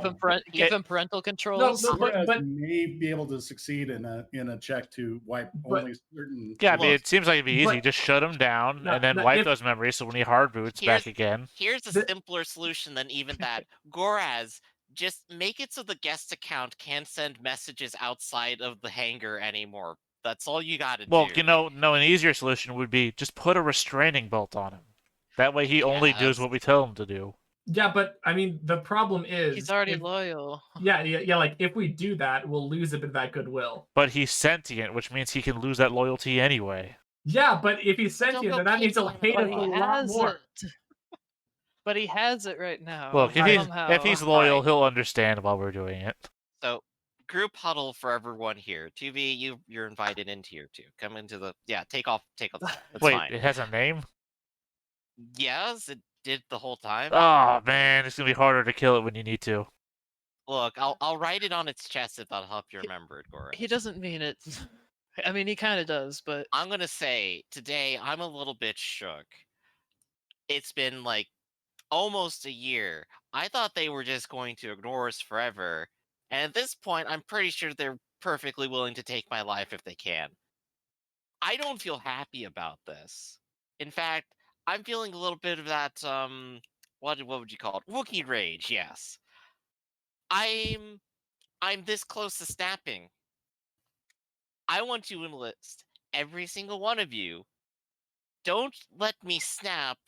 Give him parental controls. No, Whereas but- may be able to succeed in a check to wipe But- only certain. yeah, I mean, Look, it seems like it'd be easy. but- Just shut him down No, and then no, wipe if- those memories. So when he hard boots Here's- back again, Here's a The- simpler solution than even that. Goraz, just make it so the guest account can't send messages outside of the hangar anymore. That's all you gotta well, do. you know, no, an easier solution would be just put a restraining belt on him. That way, he only does Yes. what we tell him to do. Yeah, but I mean, the problem is He's already if- loyal. Yeah. Like if we do that, we'll lose a bit of that goodwill. But he's sentient, which means he can lose that loyalty anyway. Yeah, but if he's Don't sentient, go then that means he'll picking hate on us him. a But he lot has more. it. But he has it right now. Look, Somehow. if he's loyal, Alright. he'll understand while we're doing it. So, group huddle for everyone here. 2V, you're invited into here too. Come into the take off. It's Wait, fine. it has a name? Yes, it did the whole time. Oh man, it's gonna be harder to kill it when you need to. Look, I'll write it on its chest if that'll help you remember it, Goraz. He doesn't mean it. I mean, he kind of does, but I'm gonna say today I'm a little bit shook. It's been like almost a year. I thought they were just going to ignore us forever, and at this point, I'm pretty sure they're perfectly willing to take my life if they can. I don't feel happy about this. In fact, I'm feeling a little bit of that what would you call it? Wookiee rage, yes. I'm this close to snapping. I want to enlist every single one of you. Don't let me snap,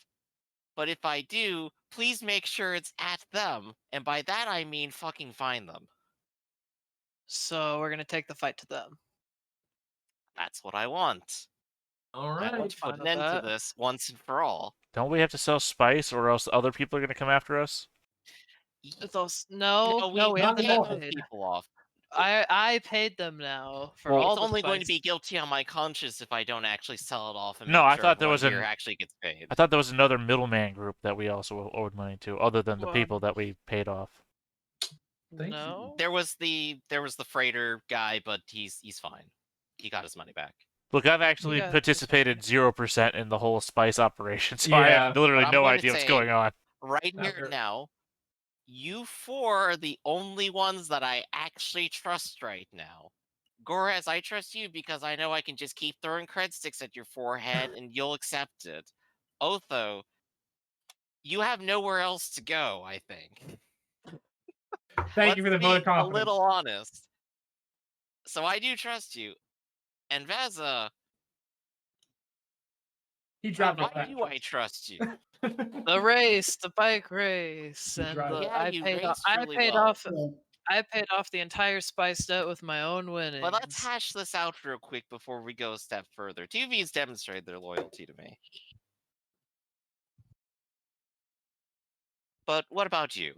but if I do, please make sure it's at them. And by that I mean fucking find them. so we're gonna take the fight to them. That's what I want. All I right. want to fine put an with end to that. this once and for all. Don't we have to sell spice, or else other people are gonna come after us? Those, no, we not have to anymore. get those paid. people off. I paid them now for Well, all It's the only going to spice. be guilty on my conscience if I don't actually sell it off and No, make I sure thought there everyone was an- here actually gets paid. I thought there was another middleman group that we also owed money to, other than the Well, people that we paid off. Thank you. No. There was the freighter guy, but he's fine. He got his money back. Look, I've actually Yeah, that's participated 0% in the whole spice operation, so I Yeah, have literally but I'm no going to idea what's say- going on. Right Not here very- now, you four are the only ones that I actually trust right now. Goraz, I trust you because I know I can just keep throwing cred sticks at your forehead and you'll accept it. Otho, you have nowhere else to go, I think. Thank you for the Let's vote be of confidence. a little honest. So I do trust you. And Vaza, He dropped why it. do I trust you? The race, the bike race, You and drive it. Yeah, I you paid. raced I really paid well. off. I paid off the entire spice debt with my own winnings. But let's hash this out real quick before we go a step further. TV's demonstrated their loyalty to me. But what about you?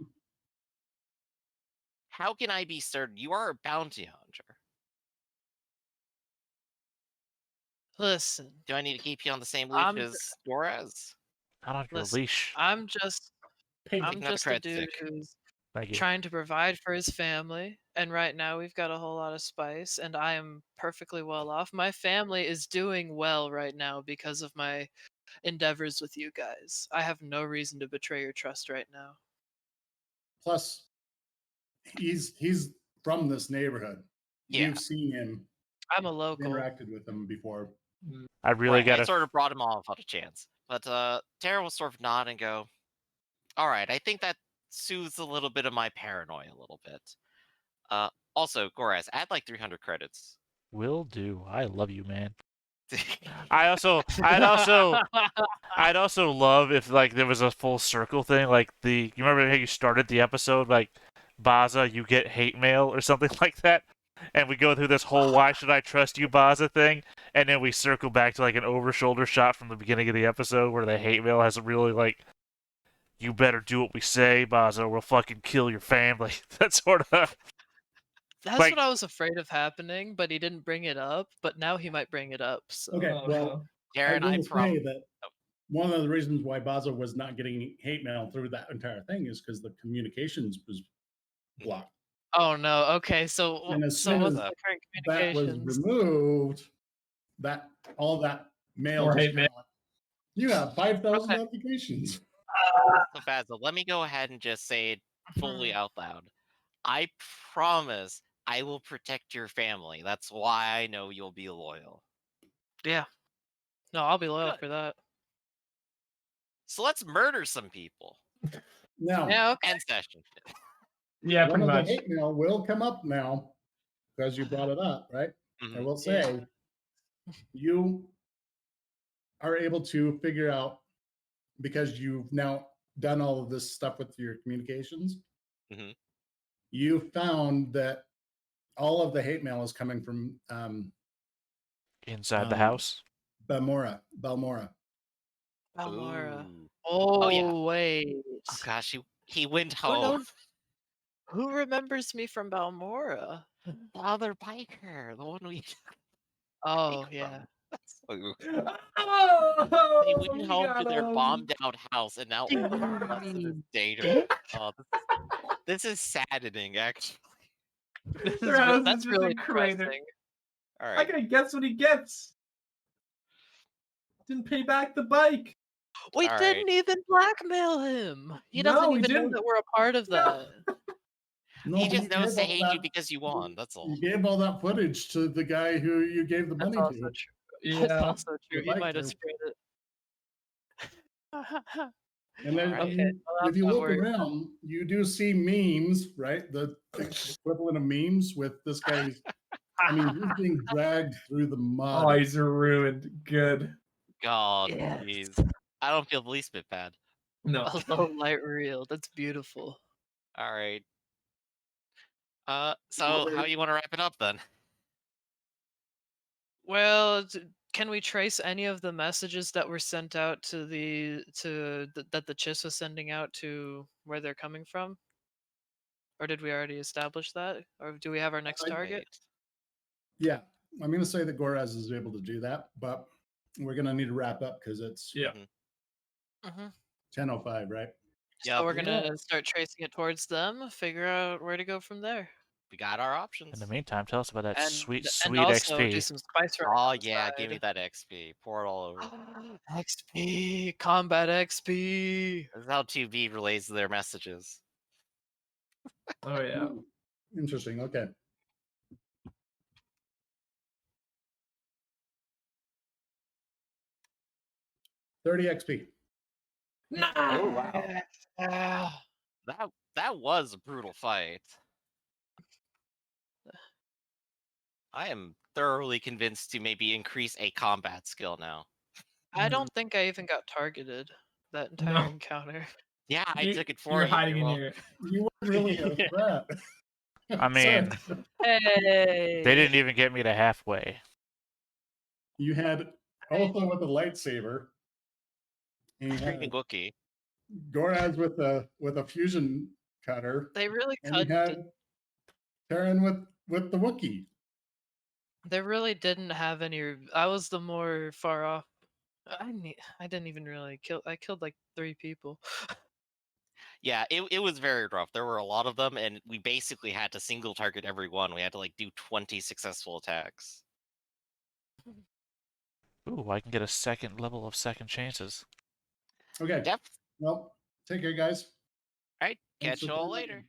How can I be certain you are a bounty hunter? Listen, Do I need to keep you on the same leash I'm as Torres? Not on your listen. leash. I'm just Pink. I'm Another just a cred dude stick. who's Thank you. trying to provide for his family, and right now we've got a whole lot of spice, and I am perfectly well off. My family is doing well right now because of my endeavors with you guys. I have no reason to betray your trust right now. Plus, he's from this neighborhood. Yeah. You've seen him, I'm a local. interacted with him before. I really Right, I gotta. sort of brought him off on a chance. But Tara will sort of nod and go, all right, I think that soothes a little bit of my paranoia a little bit. Also, Goraz, add like 300 credits. Will do. I love you, man. I I'd also love if like there was a full circle thing, like you remember how you started the episode, like Baza, you get hate mail or something like that, and we go through this whole "why should I trust you, Baza" thing, and then we circle back to like an over-shoulder shot from the beginning of the episode where the hate mail has a really like, "You better do what we say, Baza, or we'll fucking kill your family." That sort of That's like- what I was afraid of happening, but he didn't bring it up. But now he might bring it up. So. Okay, Oh, well, no. Darren, I I will promise. say that one of the reasons why Baza was not getting hate mail through that entire thing is because the communications was blocked. Oh no. Okay. So And as so soon what's as the current That was communications? removed. That all that mail. Or just hate mail. kinda like, you have 5,000 Okay. notifications. So, Basil, let me go ahead and just say it fully Mhm. out loud. I promise I will protect your family. That's why I know you'll be loyal. Yeah. No, I'll be loyal Good. for that. So let's murder some people. Now, Yeah. Okay. End session. Yeah, one pretty of much. the hate mail will come up now because you brought it up, right? I Mhm. will say Yeah. you are able to figure out because you've now done all of this stuff with your communications. Mhm. You found that all of the hate mail is coming from inside the Um, house. Balmora. Balmora. Ooh. Oh, yeah. wait. Oh gosh, he went Who home. knows? Who remembers me from Balmora? The other biker, the one we Oh, from. yeah. So, Oh, they went we home to got their him. bombed out house, and now all the rest of his data. Oh, this is saddening, actually. This is Their house is that's just really a crater. depressing. All I right. gotta guess what he gets. Didn't pay back the bike. We All didn't even blackmail him. He No, doesn't we even know didn't. that we're a part of that. No, He but just knows gave to all hate you that- because you won. That's all. You gave all that footage to the guy who you gave the That's money also to. true. That's Yeah. also true. The He might have biker. sprayed it. And then Alright. Okay, well, if I'm you not look worried. around, you do see memes, right? The equivalent of memes with this guy's. I mean, he's being dragged through the mud. Oh, he's ruined. Good. God, Yes. jeez. I don't feel the least bit bad. No. A low light reel. That's beautiful. All right. So how you want to wrap it up then? Well, can we trace any of the messages that were sent out to that the Chiss was sending out to where they're coming from? Or did we already establish that? Or do we have our next target? Wait. Yeah, I'm going to say that Goraz is able to do that, but we're going to need to wrap up because it's Yeah. Hmm 10:05, right? Yep. So we're gonna start tracing it towards them, figure out where to go from there, We got our In options. the meantime, tell us about that and sweet, and sweet also do XP. some spice running Oh on the yeah, give me side. that XP. Pour it all over. XP, combat XP. This is how 2B relays their messages. Oh yeah. Interesting. Okay. $30 XP. Oh wow. That was a brutal fight. I am thoroughly convinced to maybe increase a combat skill now. I don't think I even got targeted that entire No. encounter. Yeah, I You- took it for You're you. hiding You're in welcome. here. You weren't really a threat. I mean, Hey. they didn't even get me to halfway. You had Otho with a lightsaber. And you had Freaking Wookie. Goraz with a fusion cutter, They really and you cut. had Terran with the Wookiee. They really didn't have any. I was the more far off. I didn't even really kill. I killed like 3 people. Yeah, it was very rough. There were a lot of them, and we basically had to single target every one. We had to like do 20 successful attacks. Ooh, I can get a second level of second chances. Okay. Yep. Well, take care, guys. All right. Thanks Catch for you all playing. later.